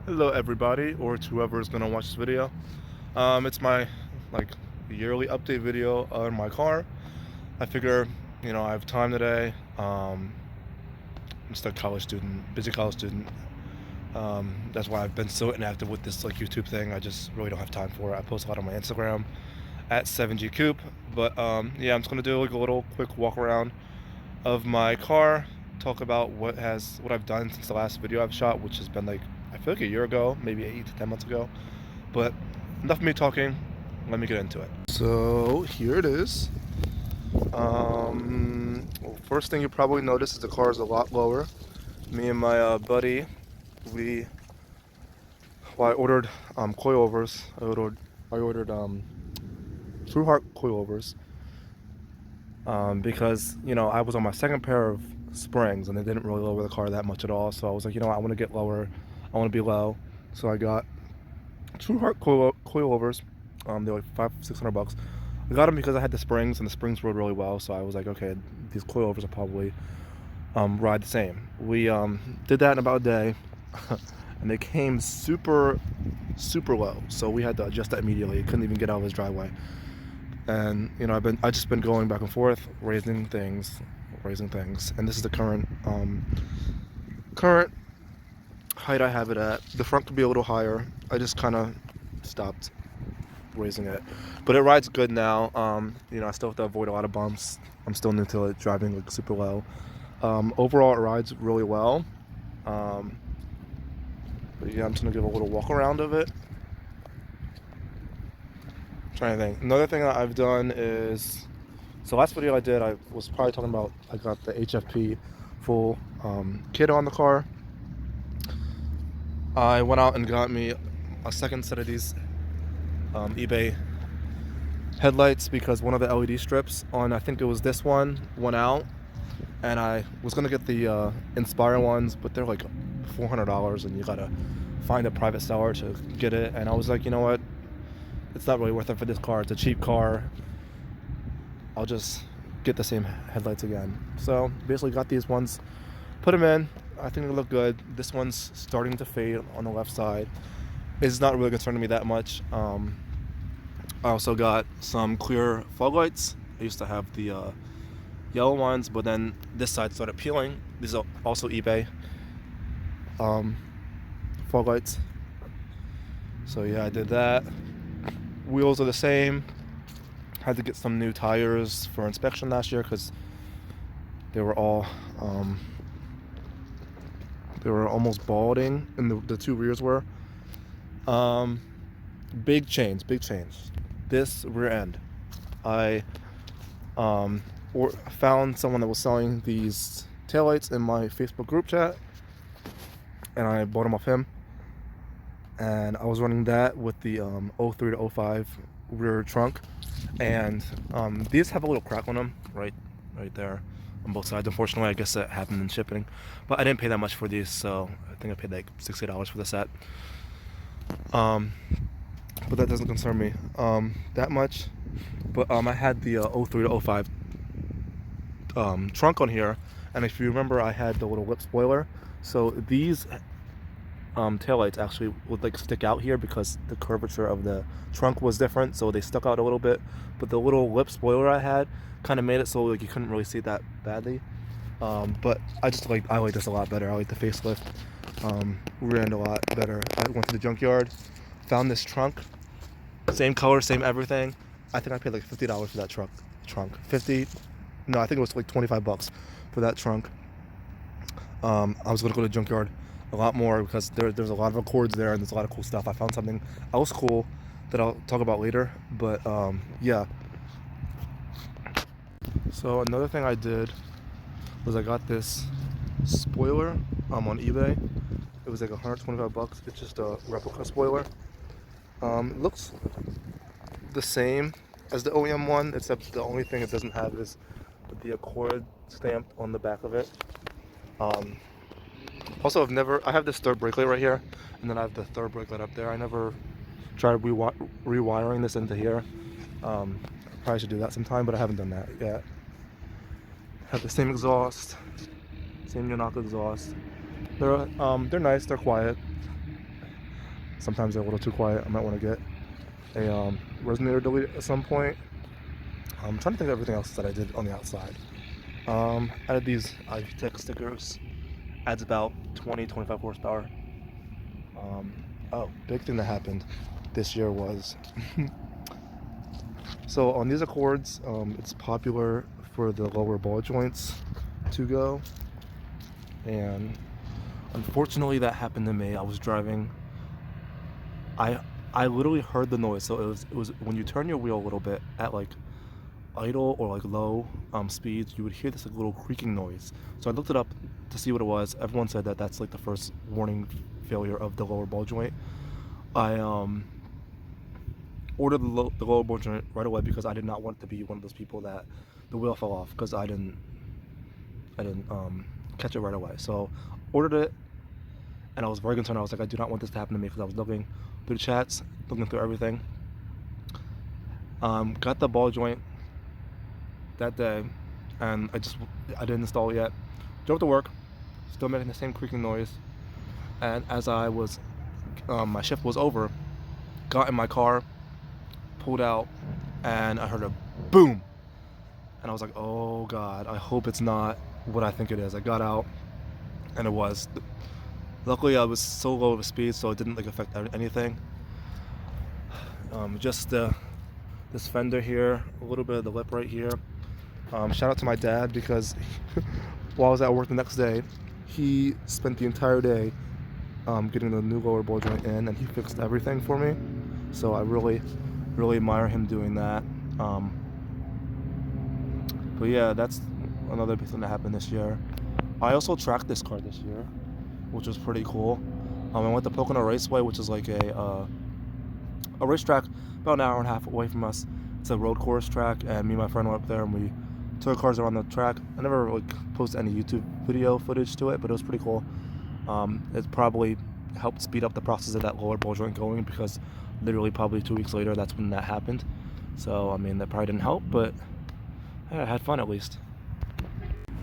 Hello everybody, or to whoever is gonna watch this video. It's my like yearly update video on my car. I figure, I have time today. I'm just a college student, busy college student. That's why I've been so inactive with this YouTube thing. I just really don't have time for it. I post a lot on my Instagram at 7G Coupe. But yeah, I'm just gonna do a little quick walk around of my car, talk about what I've done since the last video I've shot, which has been I feel like a year ago, maybe 8 to 10 months ago. But enough of me talking. Let me get into it. So here it is. Well, first thing you probably notice is the car is a lot lower. Me and my buddy, I ordered coilovers. I ordered True Heart coilovers because I was on my second pair of springs and they didn't really lower the car that much at all. So I was like, I want to get lower. I want to be low. So I got True Heart coilovers. They're like $500-600. I got them because I had the springs and the springs rode really well. So I was like, okay, these coilovers will probably ride the same. We did that in about a day, and they came super low. So we had to adjust that immediately. Couldn't even get out of his driveway. And I just been going back and forth, raising things, and this is the current height I have it at. The front could be a little higher. I just kind of stopped raising it, but it rides good now. I still have to avoid a lot of bumps. I'm still new to it, driving super low. Overall, it rides really well. But yeah, I'm just gonna give a little walk around of it. Trying to think. Another thing that I've done is, so last video I did, I was probably talking about I got the HFP full kit on the car. I went out and got me a second set of these eBay headlights because one of the LED strips on, I think it was this one, went out, and I was gonna get the Inspire ones, but they're like $400 and you gotta find a private seller to get it. And I was like, you know what? It's not really worth it for this car. It's a cheap car. I'll just get the same headlights again. So basically got these ones, put them in. I think they look good. This one's starting to fade on the left side. It's not really concerning me that much. I also got some clear fog lights. I used to have the yellow ones, but then this side started peeling. These are also eBay fog lights. So yeah, I did that. Wheels are the same. Had to get some new tires for inspection last year because they were all they were almost balding, and the two rears were. Big chains. This rear end, I found someone that was selling these taillights in my Facebook group chat, and I bought them off him. And I was running that with the 03 to 05 rear trunk, and these have a little crack on them right there on both sides. Unfortunately, I guess that happened in shipping, but I didn't pay that much for these, so I think I paid like $60 for the set. But that doesn't concern me that much. But I had the 03 to 05 trunk on here, and if you remember, I had the little lip spoiler. So these taillights actually would stick out here because the curvature of the trunk was different, so they stuck out a little bit. But the little lip spoiler I had kind of made it so you couldn't really see that badly. But I like this a lot better. I like the facelift rear end a lot better. I went to the junkyard, found this trunk, same color, same everything. I think I paid like $50 for that trunk. 50? No, I think it was like $25 for that trunk. I was gonna go to the junkyard a lot more because there's a lot of Accords there and there's a lot of cool stuff. I found something else cool that I'll talk about later, but yeah. So another thing I did was I got this spoiler on eBay. It was like $125. It's just a replica spoiler. It looks the same as the OEM one, except the only thing it doesn't have is the Accord stamped on the back of it. Also, I have this third brake light right here, and then I have the third brake light up there. I never tried rewiring this into here. I probably should do that sometime, but I haven't done that yet. Have the same exhaust, same Yonaka exhaust. They're nice, they're quiet. Sometimes they're a little too quiet. I might want to get a resonator delete at some point. I'm trying to think of everything else that I did on the outside. Added these Ivy Tech stickers. Adds about 20-25 horsepower. Oh, big thing that happened this year was so on these Accords, it's popular for the lower ball joints to go, and unfortunately that happened to me. I was driving. I literally heard the noise. So it was when you turn your wheel a little bit at like idle or like low speeds, you would hear this like little creaking noise. So I looked it up to see what it was. Everyone said that that's like the first warning failure of the lower ball joint. I ordered the lower ball joint right away because I did not want to be one of those people that the wheel fell off, because I didn't catch it right away. So ordered it, and I was very concerned. I was like, I do not want this to happen to me, because I was looking through the chats, looking through everything. Got the ball joint that day, and I didn't install it yet. Drove to work, still making the same creaking noise. And as I was, my shift was over, got in my car, pulled out, and I heard a boom. And I was like, oh God, I hope it's not what I think it is. I got out, and it was. Luckily, I was so low of a speed, so it didn't like affect anything. Just this fender here, a little bit of the lip right here. Shout out to my dad, because while I was at work the next day, he spent the entire day getting the new lower ball joint in, and he fixed everything for me. So I really admire him doing that. But yeah, that's another big thing that happened this year. I also tracked this car this year, which was pretty cool. I went to Pocono Raceway, which is like a racetrack about an hour and a half away from us. It's a road course track, and me and my friend went up there and we took cars around the track. I never like posted any YouTube video footage to it, but it was pretty cool. It probably helped speed up the process of that lower ball joint going, because literally probably 2 weeks later, that's when that happened. So I mean, that probably didn't help, but yeah, I had fun at least.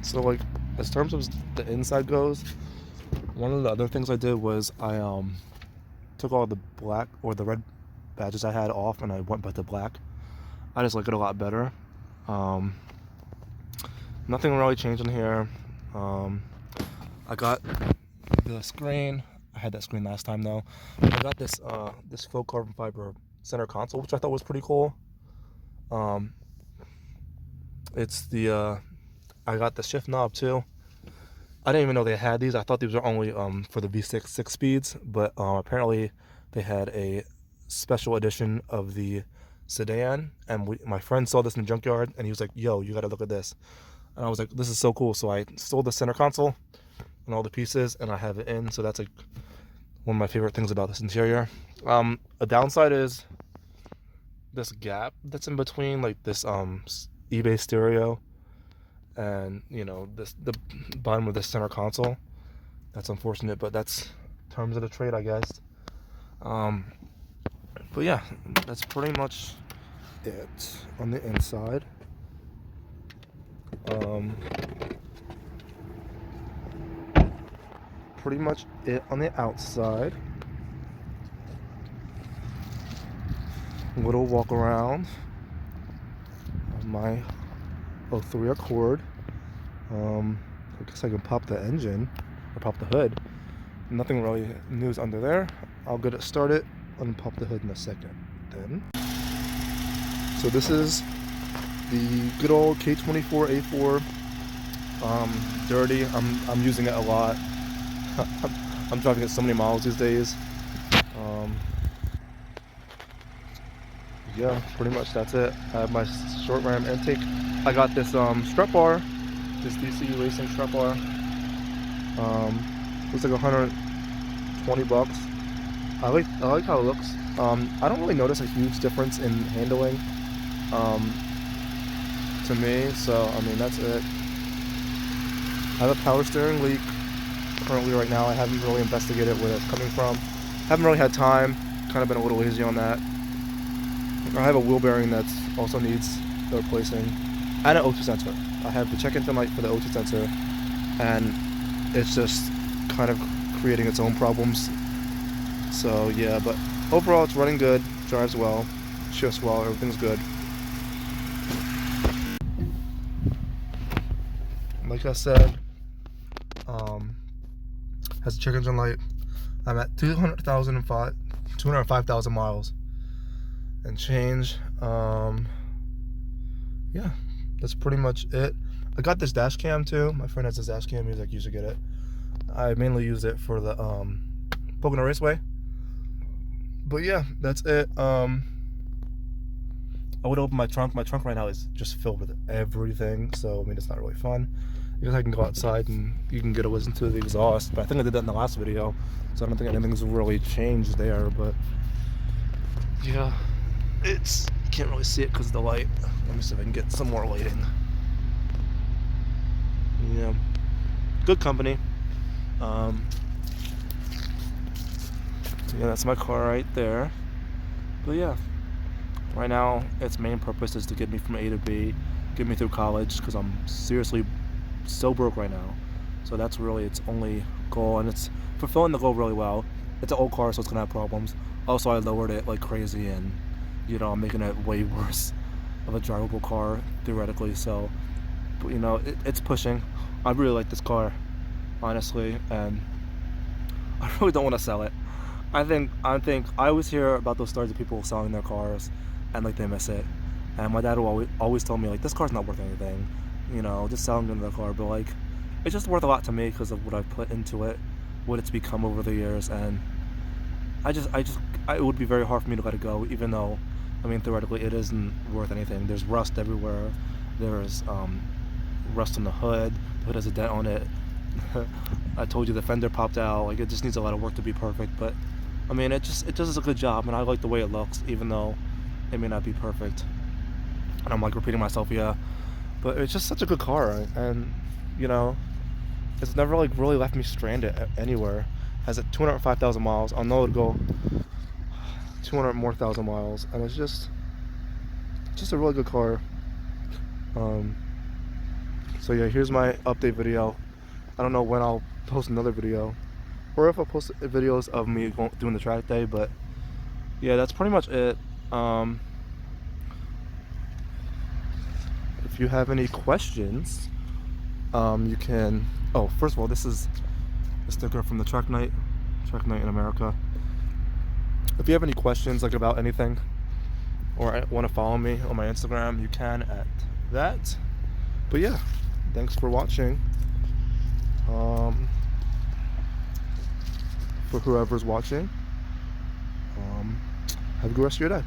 So like, as terms of the inside goes, one of the other things I did was I took all the black or the red badges I had off, and I went back to black. I just like it a lot better. Nothing really changed in here. I got the screen. I had that screen last time though. I got this faux carbon fiber center console, which I thought was pretty cool. It's the I got the shift knob too. I didn't even know they had these. I thought these were only for the V6 6 speeds, but apparently they had a special edition of the sedan, and my friend saw this in the junkyard, and he was like, yo, you gotta look at this. And I was like, this is so cool. So I stole the center console and all the pieces, and I have it in. So that's like one of my favorite things about this interior. A downside is this gap that's in between, like this eBay stereo and the bottom of the center console. That's unfortunate, but that's terms of the trade, I guess. But yeah, that's pretty much it on the inside. Pretty much it on the outside. A little walk around of my 03 Accord. I guess I can pop the engine or pop the hood. Nothing really news under there. I'll get it started and pop the hood in a second. Then, so this is the good old K24 A4. Dirty. I'm using it a lot. I'm driving it so many miles these days. Yeah, pretty much that's it. I have my short ram intake. I got this strut bar, this DC Racing strut bar. Looks like $120. I like how it looks. I don't really notice a huge difference in handling to me, so I mean that's it. I have a power steering leak currently right now. I haven't really investigated where that's coming from. Haven't really had time. Kind of been a little lazy on that. I have a wheel bearing that also needs replacing, and an O2 sensor. I have the check engine light for the O2 sensor, and it's just kind of creating its own problems. So yeah, but overall it's running good, drives well, shifts well, everything's good. Like I said, has a check engine light. I'm at 205,000 miles and change. Yeah, that's pretty much it. I got this dash cam too. My friend has this dash cam. He's like, you should get it. I mainly use it for the Pocono Raceway. But yeah, that's it. I would open my trunk. My trunk right now is just filled with everything. So I mean, it's not really fun. Because I can go outside and you can get a listen to the exhaust. But I think I did that in the last video, so I don't think anything's really changed there. But yeah, it's, you can't really see it because of the light. Let me see if I can get some more lighting. Yeah, good company. Yeah, that's my car right there. But yeah, right now its main purpose is to get me from A to B, get me through college, because I'm seriously so broke right now. So that's really its only goal, and it's fulfilling the goal really well. It's an old car, so it's gonna have problems. Also, I lowered it like crazy, and you know, I'm making it way worse of a drivable car theoretically. So, but you know, it's pushing. I really like this car, honestly, and I really don't want to sell it. I think I always hear about those stories of people selling their cars and like they miss it. And my dad will always tell me like, this car's not worth anything, you know, just selling the car. But like, it's just worth a lot to me because of what I've put into it, what it's become over the years, and it would be very hard for me to let it go, even though, I mean, theoretically it isn't worth anything. There's rust everywhere. There's rust on the hood. The hood has a dent on it. I told you the fender popped out. Like, it just needs a lot of work to be perfect, but I mean, it does a good job, and I like the way it looks, even though it may not be perfect. And I'm like repeating myself, yeah, but it's just such a good car, and you know, it's never like really left me stranded anywhere. Has it 205,000 miles? I'll know it'll go 200 more thousand miles, and it's just a really good car. So yeah, here's my update video. I don't know when I'll post another video, or if I'll post videos of me doing the track day, but yeah, that's pretty much it. If you have any questions, you can, oh, first of all, this is a sticker from the Track Night in America. If you have any questions like about anything, or want to follow me on my Instagram, you can at that. But yeah, thanks for watching. For whoever's watching, have a good rest of your day.